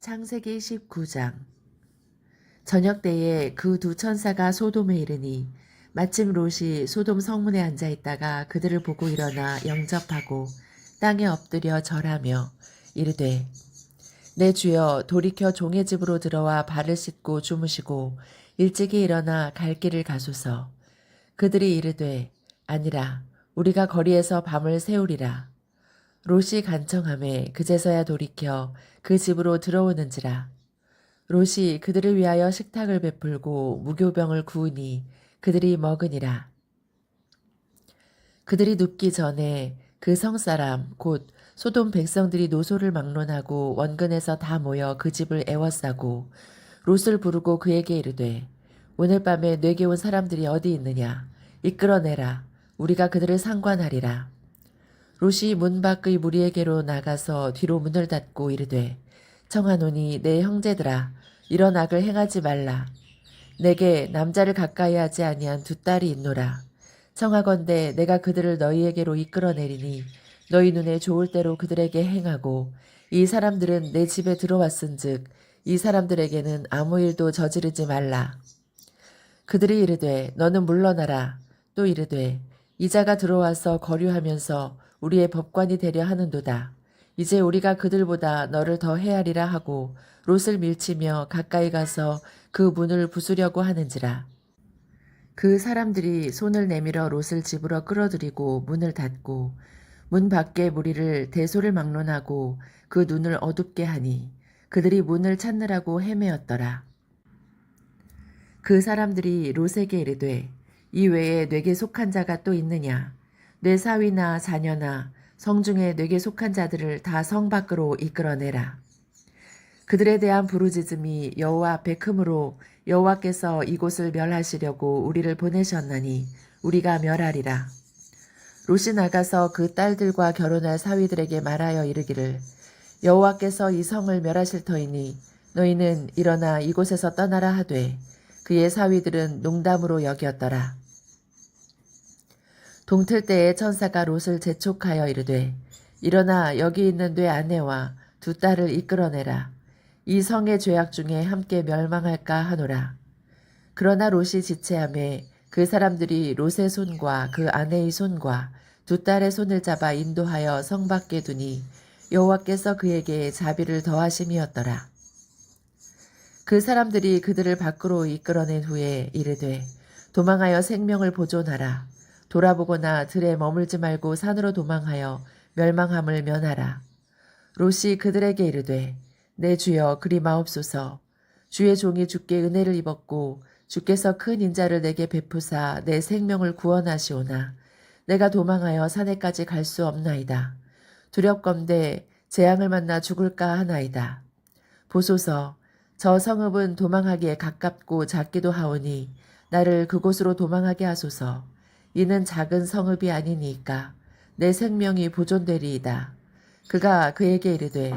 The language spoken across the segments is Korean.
창세기 19장. 저녁 때에 그 두 천사가 소돔에 이르니 마침 롯이 소돔 성문에 앉아 있다가 그들을 보고 일어나 영접하고 땅에 엎드려 절하며 이르되 내 주여 돌이켜 종의 집으로 들어와 발을 씻고 주무시고 일찍이 일어나 갈 길을 가소서. 그들이 이르되 아니라 우리가 거리에서 밤을 새우리라. 롯이 간청하매 그제서야 돌이켜 그 집으로 들어오는지라. 롯이 그들을 위하여 식탁을 베풀고 무교병을 구우니 그들이 먹으니라. 그들이 눕기 전에 그 성사람 곧 소돔 백성들이 노소를 막론하고 원근에서 다 모여 그 집을 애워싸고 롯을 부르고 그에게 이르되 오늘 밤에 내게 온 사람들이 어디 있느냐 이끌어내라. 우리가 그들을 상관하리라. 롯이 문 밖의 무리에게로 나가서 뒤로 문을 닫고 이르되 청하노니 내 형제들아 이런 악을 행하지 말라. 내게 남자를 가까이 하지 아니한 두 딸이 있노라. 청하건대 내가 그들을 너희에게로 이끌어내리니 너희 눈에 좋을 대로 그들에게 행하고 이 사람들은 내 집에 들어왔은즉 이 사람들에게는 아무 일도 저지르지 말라. 그들이 이르되 너는 물러나라. 또 이르되 이자가 들어와서 거류하면서 우리의 법관이 되려 하는도다. 이제 우리가 그들보다 너를 더 헤아리라 하고 롯을 밀치며 가까이 가서 그 문을 부수려고 하는지라. 그 사람들이 손을 내밀어 롯을 집으로 끌어들이고 문을 닫고 문 밖에 무리를 대소를 막론하고 그 눈을 어둡게 하니 그들이 문을 찾느라고 헤매었더라. 그 사람들이 롯에게 이르되 이 외에 뇌게 속한 자가 또 있느냐. 내 사위나 자녀나 성중에 뇌게 속한 자들을 다 성 밖으로 이끌어내라. 그들에 대한 부르짖음이 여호와 앞에 크므로 여호와께서 이곳을 멸하시려고 우리를 보내셨나니 우리가 멸하리라. 롯이 나가서 그 딸들과 결혼할 사위들에게 말하여 이르기를 여호와께서 이 성을 멸하실 터이니 너희는 일어나 이곳에서 떠나라 하되 그의 사위들은 농담으로 여겼더라. 동틀 때에 천사가 롯을 재촉하여 이르되 일어나 여기 있는 네 아내와 두 딸을 이끌어내라. 이 성의 죄악 중에 함께 멸망할까 하노라. 그러나 롯이 지체하매 그 사람들이 롯의 손과 그 아내의 손과 두 딸의 손을 잡아 인도하여 성 밖에 두니 여호와께서 그에게 자비를 더하심이었더라. 그 사람들이 그들을 밖으로 이끌어낸 후에 이르되 도망하여 생명을 보존하라. 돌아보거나 들에 머물지 말고 산으로 도망하여 멸망함을 면하라. 롯이 그들에게 이르되 내 주여 그리 마옵소서. 주의 종이 주께 은혜를 입었고 주께서 큰 인자를 내게 베푸사 내 생명을 구원하시오나 내가 도망하여 산에까지 갈 수 없나이다. 두렵건대 재앙을 만나 죽을까 하나이다. 보소서 저 성읍은 도망하기에 가깝고 작기도 하오니 나를 그곳으로 도망하게 하소서. 이는 작은 성읍이 아니니까 내 생명이 보존되리이다. 그가 그에게 이르되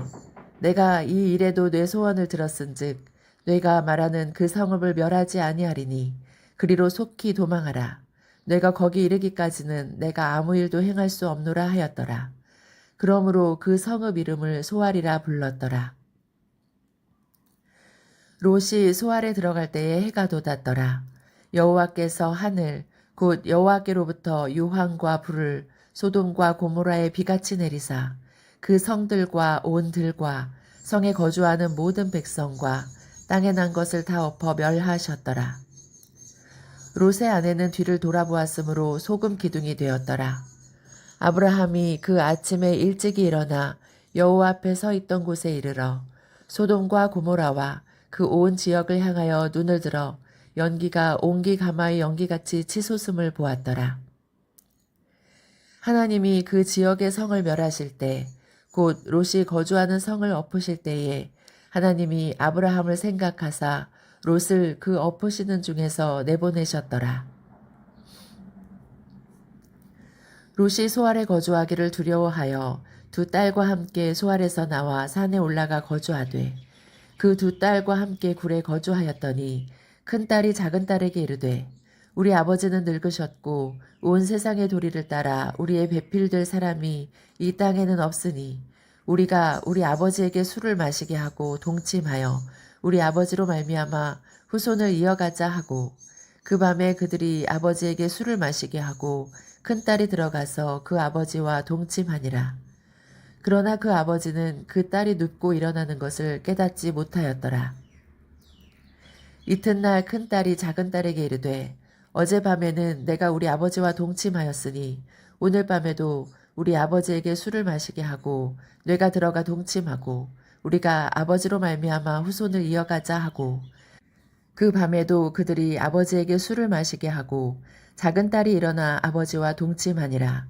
내가 이 일에도 내 소원을 들었은즉 내가 말하는 그 성읍을 멸하지 아니하리니 그리로 속히 도망하라. 내가 거기 이르기까지는 내가 아무 일도 행할 수 없노라 하였더라. 그러므로 그 성읍 이름을 소알이라 불렀더라. 롯이 소알에 들어갈 때에 해가 돋았더라. 여호와께서 하늘 곧 여호와께로부터 유황과 불을 소돔과 고모라에 비같이 내리사 그 성들과 온 들과 성에 거주하는 모든 백성과 땅에 난 것을 다 엎어 멸하셨더라. 롯의 아내는 뒤를 돌아보았으므로 소금 기둥이 되었더라. 아브라함이 그 아침에 일찍이 일어나 여호와 앞에 서 있던 곳에 이르러 소돔과 고모라와 그 온 지역을 향하여 눈을 들어 연기가 옹기 가마의 연기같이 치솟음을 보았더라. 하나님이 그 지역의 성을 멸하실 때 곧 롯이 거주하는 성을 엎으실 때에 하나님이 아브라함을 생각하사 롯을 그 엎으시는 중에서 내보내셨더라. 롯이 소알에 거주하기를 두려워하여 두 딸과 함께 소알에서 나와 산에 올라가 거주하되 그 두 딸과 함께 굴에 거주하였더니 큰 딸이 작은 딸에게 이르되 우리 아버지는 늙으셨고 온 세상의 도리를 따라 우리의 배필될 사람이 이 땅에는 없으니 우리가 우리 아버지에게 술을 마시게 하고 동침하여 우리 아버지로 말미암아 후손을 이어가자 하고 그 밤에 그들이 아버지에게 술을 마시게 하고 큰딸이 들어가서 그 아버지와 동침하니라. 그러나 그 아버지는 그 딸이 눕고 일어나는 것을 깨닫지 못하였더라. 이튿날 큰딸이 작은딸에게 이르되 어젯밤에는 내가 우리 아버지와 동침하였으니 오늘 밤에도 우리 아버지에게 술을 마시게 하고 뇌가 들어가 동침하고 우리가 아버지로 말미암아 후손을 이어가자 하고 그 밤에도 그들이 아버지에게 술을 마시게 하고 작은딸이 일어나 아버지와 동침하니라.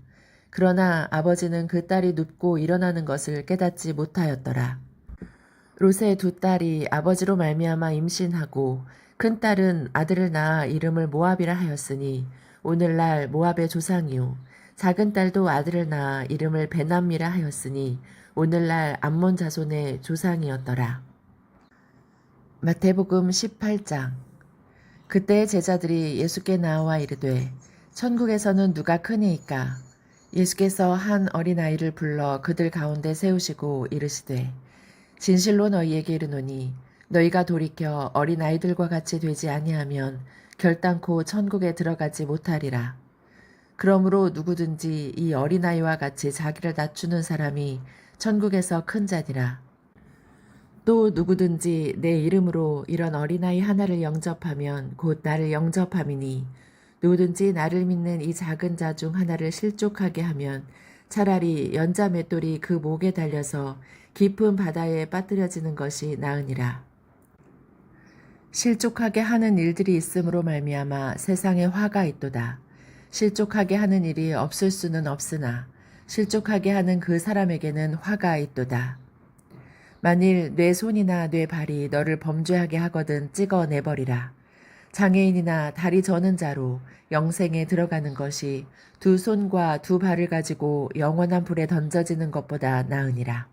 그러나 아버지는 그 딸이 눕고 일어나는 것을 깨닫지 못하였더라. 롯의 두 딸이 아버지로 말미암아 임신하고 큰 딸은 아들을 낳아 이름을 모압이라 하였으니 오늘날 모압의 조상이요 작은 딸도 아들을 낳아 이름을 베남이라 하였으니 오늘날 암몬 자손의 조상이었더라. 마태복음 18장. 그때 제자들이 예수께 나와 이르되 천국에서는 누가 크니이까? 예수께서 한 어린아이를 불러 그들 가운데 세우시고 이르시되 진실로 너희에게 이르노니 너희가 돌이켜 어린아이들과 같이 되지 아니하면 결단코 천국에 들어가지 못하리라. 그러므로 누구든지 이 어린아이와 같이 자기를 낮추는 사람이 천국에서 큰 자니라. 또 누구든지 내 이름으로 이런 어린아이 하나를 영접하면 곧 나를 영접함이니 누구든지 나를 믿는 이 작은 자 중 하나를 실족하게 하면 차라리 연자 맷돌이 그 목에 달려서 깊은 바다에 빠뜨려지는 것이 나으니라. 실족하게 하는 일들이 있음으로 말미암아 세상에 화가 있도다. 실족하게 하는 일이 없을 수는 없으나 실족하게 하는 그 사람에게는 화가 있도다. 만일 내 손이나 내 발이 너를 범죄하게 하거든 찍어내버리라. 장애인이나 다리 저는 자로 영생에 들어가는 것이 두 손과 두 발을 가지고 영원한 불에 던져지는 것보다 나으니라.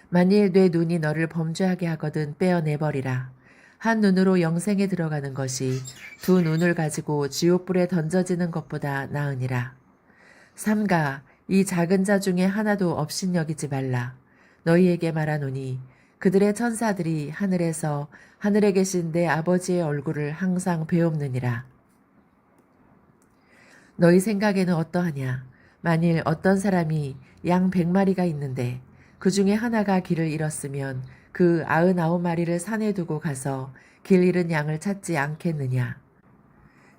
만일 내 눈이 너를 범죄하게 하거든 빼어내버리라. 한 눈으로 영생에 들어가는 것이 두 눈을 가지고 지옥불에 던져지는 것보다 나으니라. 삼가 이 작은 자 중에 하나도 업신여기지 말라. 너희에게 말하노니 그들의 천사들이 하늘에서 하늘에 계신 내 아버지의 얼굴을 항상 배옵느니라. 너희 생각에는 어떠하냐? 만일 어떤 사람이 양 100마리가 있는데 그 중에 하나가 길을 잃었으면 그 99마리를 산에 두고 가서 길 잃은 양을 찾지 않겠느냐?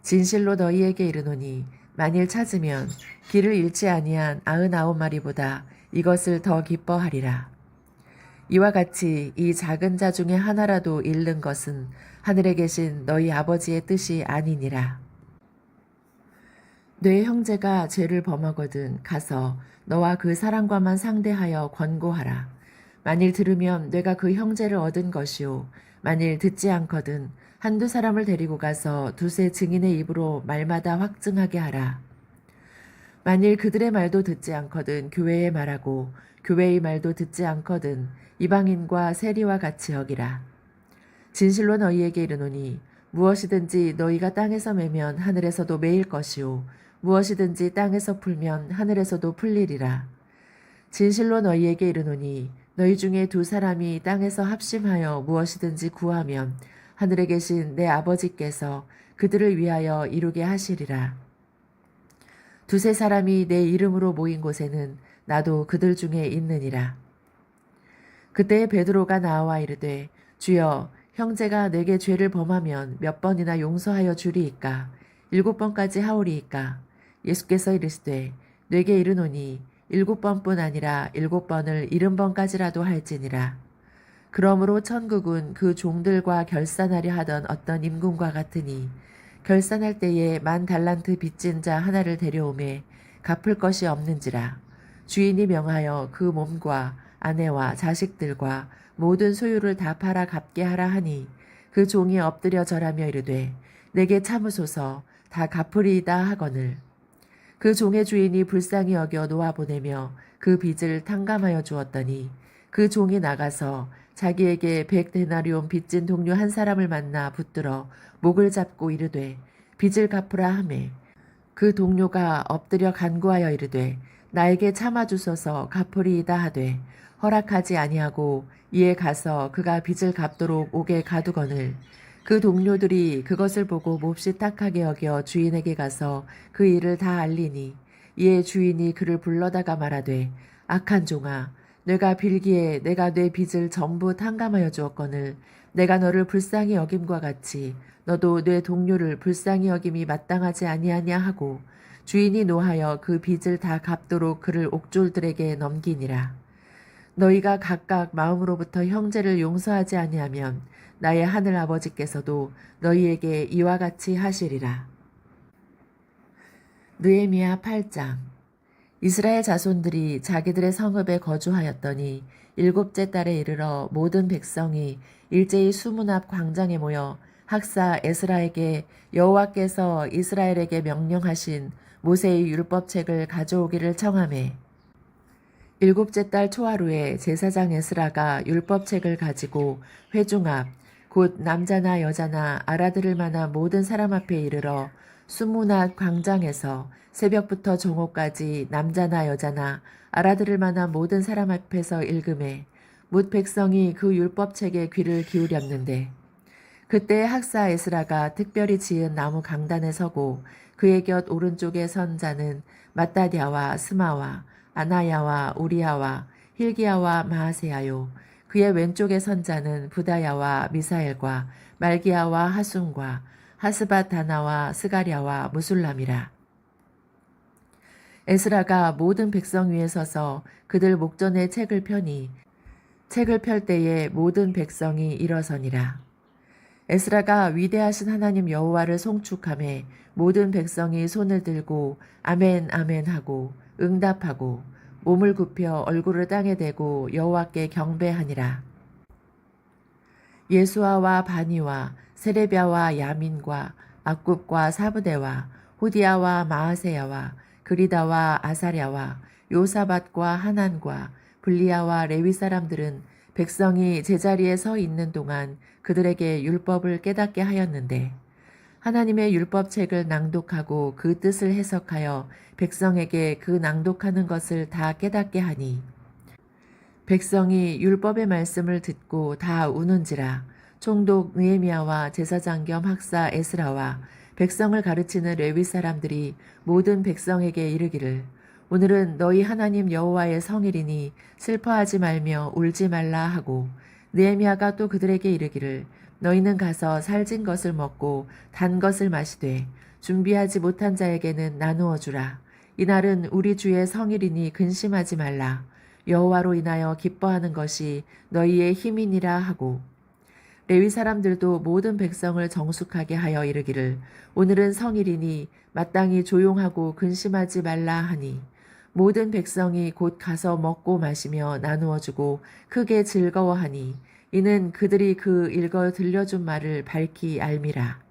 진실로 너희에게 이르노니 만일 찾으면 길을 잃지 아니한 99마리보다 이것을 더 기뻐하리라. 이와 같이 이 작은 자 중에 하나라도 잃는 것은 하늘에 계신 너희 아버지의 뜻이 아니니라. 내 형제가 죄를 범하거든 가서 너와 그 사람과만 상대하여 권고하라. 만일 들으면 내가 그 형제를 얻은 것이요 만일 듣지 않거든 한두 사람을 데리고 가서 두세 증인의 입으로 말마다 확증하게 하라. 만일 그들의 말도 듣지 않거든 교회의 말하고 교회의 말도 듣지 않거든 이방인과 세리와 같이 여기라. 진실로 너희에게 이르노니 무엇이든지 너희가 땅에서 매면 하늘에서도 매일 것이요 무엇이든지 땅에서 풀면 하늘에서도 풀리리라. 진실로 너희에게 이르노니 너희 중에 두 사람이 땅에서 합심하여 무엇이든지 구하면 하늘에 계신 내 아버지께서 그들을 위하여 이루게 하시리라. 두세 사람이 내 이름으로 모인 곳에는 나도 그들 중에 있느니라. 그때 베드로가 나와 이르되 주여 형제가 내게 죄를 범하면 몇 번이나 용서하여 주리이까 7번까지 하오리이까. 예수께서 이르시되 내게 이르노니 7번뿐 아니라 7번을 70번까지라도 할지니라. 그러므로 천국은 그 종들과 결산하려 하던 어떤 임금과 같으니 결산할 때에 10,000달란트 빚진 자 하나를 데려오매 갚을 것이 없는지라. 주인이 명하여 그 몸과 아내와 자식들과 모든 소유를 다 팔아 갚게 하라 하니 그 종이 엎드려 절하며 이르되 내게 참으소서 다 갚으리이다 하거늘 그 종의 주인이 불쌍히 여겨 놓아보내며 그 빚을 탕감하여 주었더니 그 종이 나가서 자기에게 100데나리온 빚진 동료 한 사람을 만나 붙들어 목을 잡고 이르되 빚을 갚으라 하매 그 동료가 엎드려 간구하여 이르되 나에게 참아주소서 갚으리이다 하되 허락하지 아니하고 이에 가서 그가 빚을 갚도록 옥에 가두거늘 그 동료들이 그것을 보고 몹시 딱하게 여겨 주인에게 가서 그 일을 다 알리니 이에 주인이 그를 불러다가 말하되 악한 종아 내가 빌기에 내가 내 빚을 전부 탕감하여 주었거늘 내가 너를 불쌍히 여김과 같이 너도 내 동료를 불쌍히 여김이 마땅하지 아니하냐 하고 주인이 노하여 그 빚을 다 갚도록 그를 옥졸들에게 넘기니라. 너희가 각각 마음으로부터 형제를 용서하지 아니하면 나의 하늘 아버지께서도 너희에게 이와 같이 하시리라. 느헤미야 8장. 이스라엘 자손들이 자기들의 성읍에 거주하였더니 7째 달에 이르러 모든 백성이 일제히 수문 앞 광장에 모여 학사 에스라에게 여호와께서 이스라엘에게 명령하신 모세의 율법책을 가져오기를 청하매 7째 달 초하루에 제사장 에스라가 율법책을 가지고 회중 앞 곧 남자나 여자나 알아들을 만한 모든 사람 앞에 이르러 수문앞 광장에서 새벽부터 정오까지 남자나 여자나 알아들을 만한 모든 사람 앞에서 읽음에 뭇 백성이 그 율법책에 귀를 기울였는데 그때 학사 에스라가 특별히 지은 나무 강단에 서고 그의 곁 오른쪽에 선 자는 마따디아와 스마와 아나야와 우리야와 힐기야와 마하세야요. 그의 왼쪽에 선 자는 부다야와 미사엘과 말기야와 하순과 하스바다나와 스가랴와 무술람이라. 에스라가 모든 백성 위에 서서 그들 목전에 책을 펴니 책을 펼 때에 모든 백성이 일어서니라. 에스라가 위대하신 하나님 여호와를 송축하매 모든 백성이 손을 들고 아멘 아멘 하고 응답하고 몸을 굽혀 얼굴을 땅에 대고 여호와께 경배하니라. 예수아와 바니와 세레비아와 야민과 악굽과 사부대와 호디야와 마아세야와 그리다와 아사랴와 요사밧과 하난과 블리야와 레위 사람들은 백성이 제자리에 서 있는 동안 그들에게 율법을 깨닫게 하였는데 하나님의 율법책을 낭독하고 그 뜻을 해석하여 백성에게 그 낭독하는 것을 다 깨닫게 하니 백성이 율법의 말씀을 듣고 다 우는지라. 총독 느헤미야와 제사장 겸 학사 에스라와 백성을 가르치는 레위 사람들이 모든 백성에게 이르기를 오늘은 너희 하나님 여호와의 성일이니 슬퍼하지 말며 울지 말라 하고 느헤미야가 또 그들에게 이르기를 너희는 가서 살진 것을 먹고 단 것을 마시되 준비하지 못한 자에게는 나누어 주라. 이날은 우리 주의 성일이니 근심하지 말라. 여호와로 인하여 기뻐하는 것이 너희의 힘이니라 하고 레위 사람들도 모든 백성을 정숙하게 하여 이르기를 오늘은 성일이니 마땅히 조용하고 근심하지 말라 하니 모든 백성이 곧 가서 먹고 마시며 나누어 주고 크게 즐거워하니 이는 그들이 그 읽어 들려준 말을 밝히 알미라.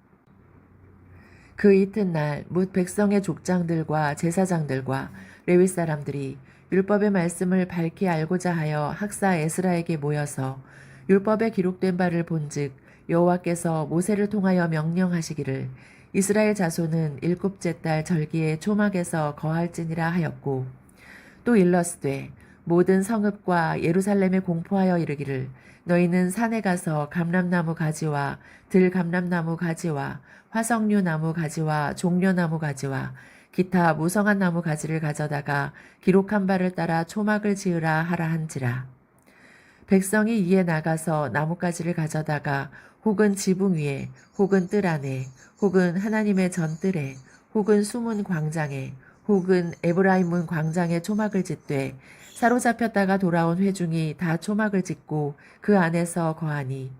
그 이튿날 뭇 백성의 족장들과 제사장들과 레위 사람들이 율법의 말씀을 밝히 알고자 하여 학사 에스라에게 모여서 율법에 기록된 바를 본즉 여호와께서 모세를 통하여 명령하시기를 이스라엘 자손은 7째 달 절기에 초막에서 거할지니라 하였고 또 일러스되 모든 성읍과 예루살렘에 공포하여 이르기를 너희는 산에 가서 감람나무 가지와 들감람나무 가지와 화석류 나무 가지와 종려나무 가지와 기타 무성한 나무 가지를 가져다가 기록한 바를 따라 초막을 지으라 하라 한지라. 백성이 이에 나가서 나뭇가지를 가져다가 혹은 지붕 위에 혹은 뜰 안에 혹은 하나님의 전뜰에 혹은 수문 광장에 혹은 에브라임 문 광장에 초막을 짓되 사로잡혔다가 돌아온 회중이 다 초막을 짓고 그 안에서 거하니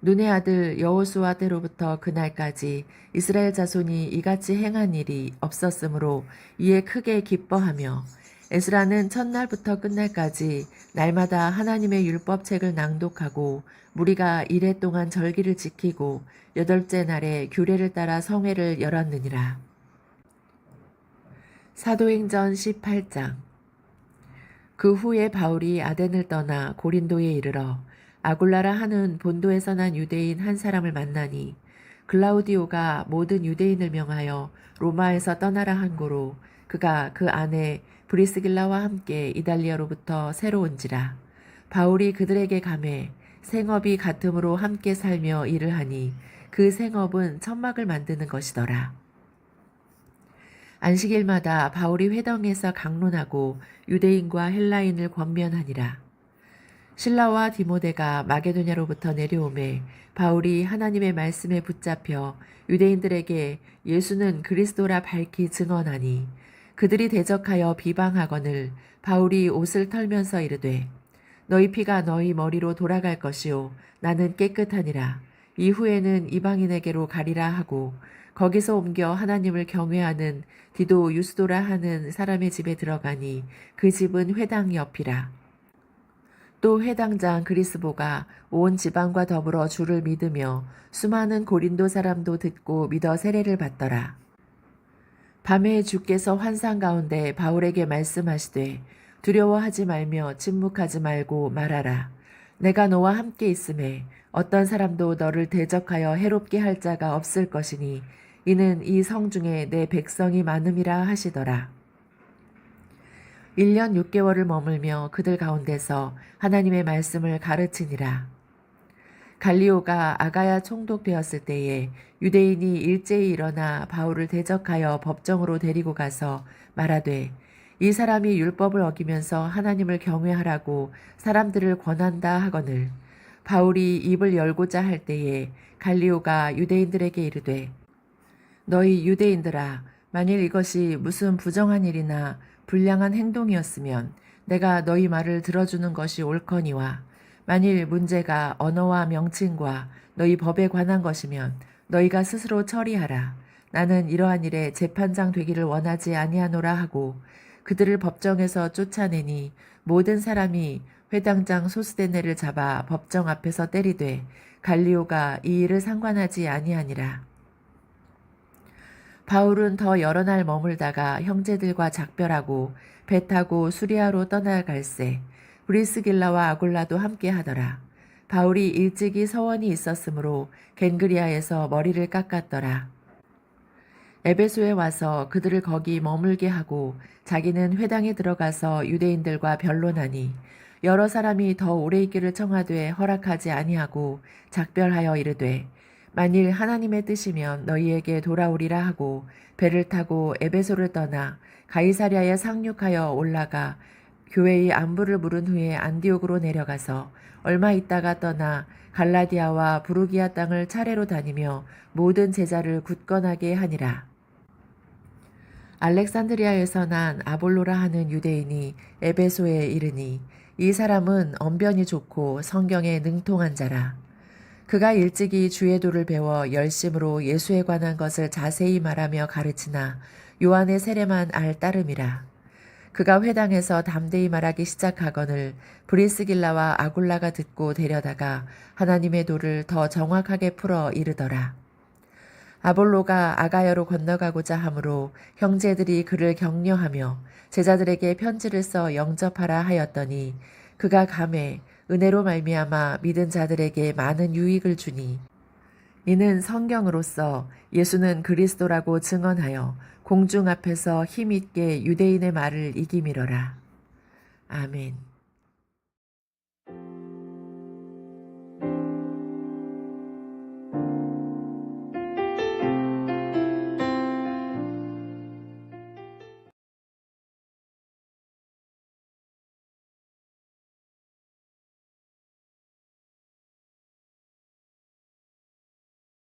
눈의 아들 여호수아 때로부터 그날까지 이스라엘 자손이 이같이 행한 일이 없었으므로 이에 크게 기뻐하며 에스라는 첫날부터 끝날까지 날마다 하나님의 율법책을 낭독하고 무리가 이래 동안 절기를 지키고 8째 날에 규례를 따라 성회를 열었느니라. 사도행전 18장. 그 후에 바울이 아덴을 떠나 고린도에 이르러 아굴라라 하는 본도에서 난 유대인 한 사람을 만나니 글라우디오가 모든 유대인을 명하여 로마에서 떠나라 한 고로 그가 그 아내 브리스길라와 함께 이달리아로부터 새로 온지라. 바울이 그들에게 가매 생업이 같음으로 함께 살며 일을 하니 그 생업은 천막을 만드는 것이더라. 안식일마다 바울이 회당에서 강론하고 유대인과 헬라인을 권면하니라. 실라와 디모데가 마게도냐로부터 내려오매 바울이 하나님의 말씀에 붙잡혀 유대인들에게 예수는 그리스도라 밝히 증언하니 그들이 대적하여 비방하거늘 바울이 옷을 털면서 이르되 너희 피가 너희 머리로 돌아갈 것이요 나는 깨끗하니라. 이후에는 이방인에게로 가리라 하고 거기서 옮겨 하나님을 경외하는 디도 유스도라 하는 사람의 집에 들어가니 그 집은 회당 옆이라. 또 회당장 그리스보가 온 지방과 더불어 주를 믿으며 수많은 고린도 사람도 듣고 믿어 세례를 받더라. 밤에 주께서 환상 가운데 바울에게 말씀하시되 두려워하지 말며 침묵하지 말고 말하라. 내가 너와 함께 있음에 어떤 사람도 너를 대적하여 해롭게 할 자가 없을 것이니 이는 이 성 중에 내 백성이 많음이라 하시더라. 1년 6개월을 머물며 그들 가운데서 하나님의 말씀을 가르치니라. 갈리오가 아가야 총독되었을 때에 유대인이 일제히 일어나 바울을 대적하여 법정으로 데리고 가서 말하되 이 사람이 율법을 어기면서 하나님을 경외하라고 사람들을 권한다 하거늘 바울이 입을 열고자 할 때에 갈리오가 유대인들에게 이르되 너희 유대인들아 만일 이것이 무슨 부정한 일이나 불량한 행동이었으면 내가 너희 말을 들어주는 것이 옳거니와 만일 문제가 언어와 명칭과 너희 법에 관한 것이면 너희가 스스로 처리하라. 나는 이러한 일에 재판장 되기를 원하지 아니하노라 하고 그들을 법정에서 쫓아내니 모든 사람이 회당장 소스데네를 잡아 법정 앞에서 때리되 갈리오가 이 일을 상관하지 아니하니라. 바울은 더 여러 날 머물다가 형제들과 작별하고 배 타고 수리아로 떠나갈새 브리스길라와 아굴라도 함께 하더라. 바울이 일찍이 서원이 있었으므로 겐그리아에서 머리를 깎았더라. 에베소에 와서 그들을 거기 머물게 하고 자기는 회당에 들어가서 유대인들과 변론하니 여러 사람이 더 오래 있기를 청하되 허락하지 아니하고 작별하여 이르되 만일 하나님의 뜻이면 너희에게 돌아오리라 하고 배를 타고 에베소를 떠나 가이사랴에 상륙하여 올라가 교회의 안부를 물은 후에 안디옥으로 내려가서 얼마 있다가 떠나 갈라디아와 부르기아 땅을 차례로 다니며 모든 제자를 굳건하게 하니라. 알렉산드리아에서 난 아볼로라 하는 유대인이 에베소에 이르니 이 사람은 언변이 좋고 성경에 능통한 자라. 그가 일찍이 주의 도를 배워 열심으로 예수에 관한 것을 자세히 말하며 가르치나 요한의 세례만 알 따름이라. 그가 회당에서 담대히 말하기 시작하거늘 브리스길라와 아굴라가 듣고 데려다가 하나님의 도를 더 정확하게 풀어 이르더라. 아볼로가 아가야로 건너가고자 하므로 형제들이 그를 격려하며 제자들에게 편지를 써 영접하라 하였더니 그가 감에 은혜로 말미암아 믿은 자들에게 많은 유익을 주니 이는 성경으로서 예수는 그리스도라고 증언하여 공중 앞에서 힘있게 유대인의 말을 이기미러라. 아멘.